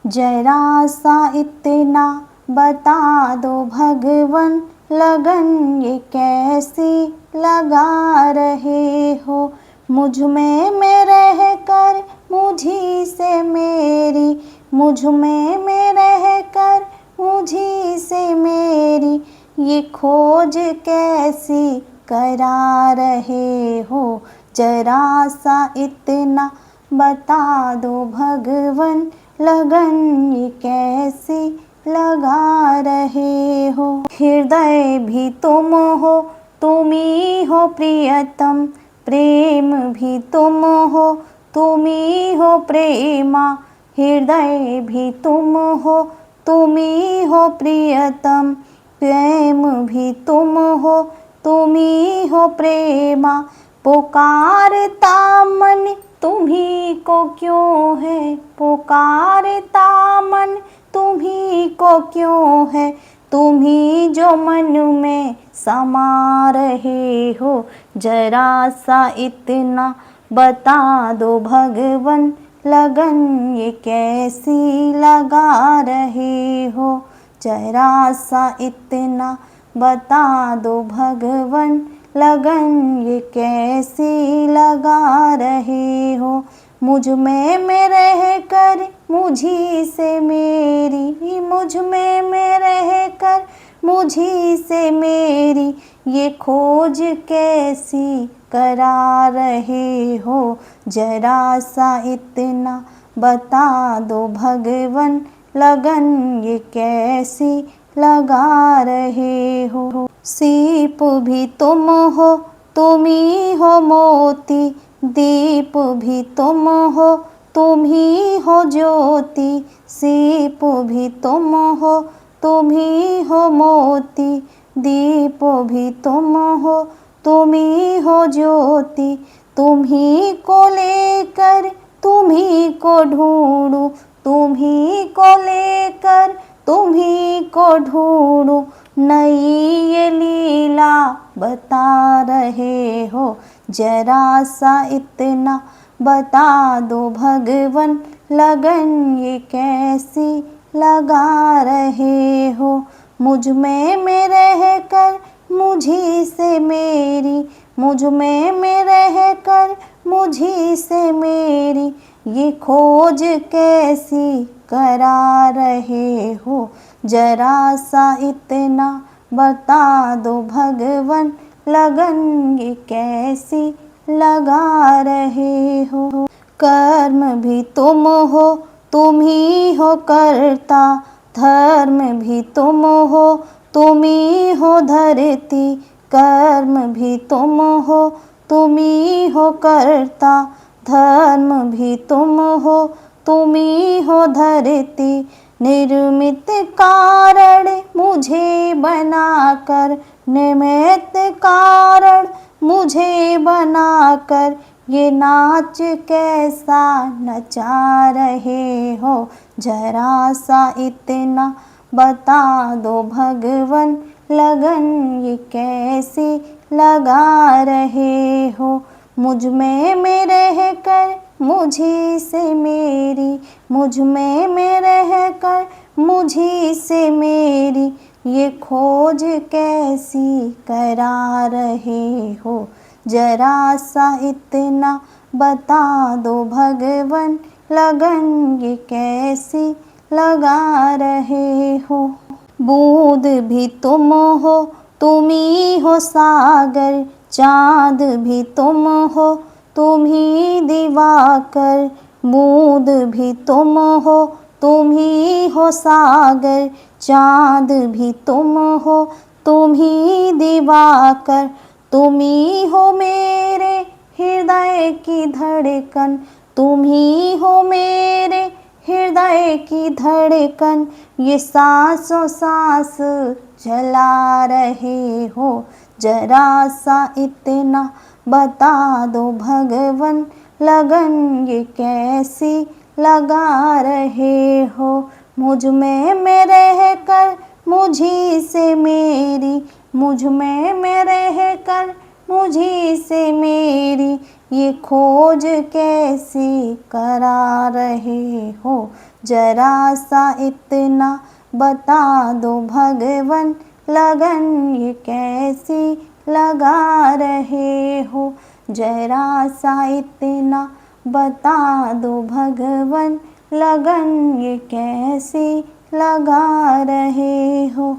जरा सा इतना बता दो भगवन, लगन ये कैसी लगा रहे हो। मुझ में रह कर मुझी से मेरी, मुझ में रह कर मुझी से मेरी, ये खोज कैसी करा रहे हो। जरा सा इतना बता दो भगवन, लगन ये कैसी लगा रहे हो। हृदय भी तुम हो, तुम ही हो प्रियतम, प्रेम भी तुम हो, तुम ही हो प्रेमा। हृदय भी तुम हो, तुम ही हो प्रियतम, प्रेम भी तुम हो, तुम ही हो प्रेमा। पुकारता मन तुम्ही को क्यों है, पुकारता मन तुम्ही को क्यों है। तुम्ही जो मन में समा रहे हो। जरा सा इतना बता दो भगवन, लगन ये कैसी लगा रहे हो। जरा सा इतना बता दो भगवन, लगन ये कैसी लगा रहे हो। मुझ में रह कर मुझी से मेरी, मुझ में रह कर मुझी से मेरी, ये खोज कैसी करा रहे हो। जरा सा इतना बता दो भगवन, लगन ये कैसी लगा रहे हो। सीप भी तुम हो, तुम ही हो मोती, दीप भी तुम हो, तुम ही हो ज्योति। सीप भी तुम हो, तुम ही हो मोती, दीप भी तुम हो, तुम ही हो ज्योति। तुम ही को लेकर तुम ही को ढूंढूं, तुम ही को लेकर तुम ही को ढूंढूं। नई ये लीला बता रहे हो। जरा सा इतना बता दो भगवन, लगन ये कैसी लगा रहे हो। मुझ में रह कर मुझी से मेरी, मुझ में रह कर मुझी से मेरी, ये खोज कैसी करा रहे हो। जरा सा इतना बता दो भगवन, लगन ये कैसी लगा रहे हो। कर्म भी तुम हो, तुम ही हो करता, धर्म भी तुम हो, तुम ही हो धरती। कर्म भी तुम हो, तुम ही हो करता, धर्म भी तुम हो, तुम ही हो धरती। निर्मित कारण मुझे बनाकर, निमित्त कारण मुझे बनाकर, ये नाच कैसा नचा रहे हो। जरा सा इतना बता दो भगवन, लगन ये कैसी लगा रहे हो। मुझ में रह कर मुझी से मेरी, मुझ में रह कर मुझी से मेरी, ये खोज कैसी करा रहे हो। जरा सा इतना बता दो भगवन, लगन ये कैसी लगा रहे हो। बूंद भी तुम हो, तुम ही हो सागर, चाँद भी तुम हो, तुम ही दिवाकर। बूंद भी तुम हो, तुम ही हो सागर, चाँद भी तुम हो, तुम ही दिवाकर। तुम ही हो मेरे हृदय की धड़कन, तुम ही हो मेरे हृदय की धड़कन, ये सांसों सांस चला रहे हो। जरा सा इतना बता दो भगवन, लगन ये कैसी लगा रहे हो। मुझ में रह कर मुझी से मेरी, मुझ में रह कर मुझी से मेरी, ये खोज कैसी करा रहे हो। जरा सा इतना बता दो भगवन, लगन ये कैसी लगा रहे हो। जरा सा इतना बता दो भगवन, लगन ये कैसी लगा रहे हो।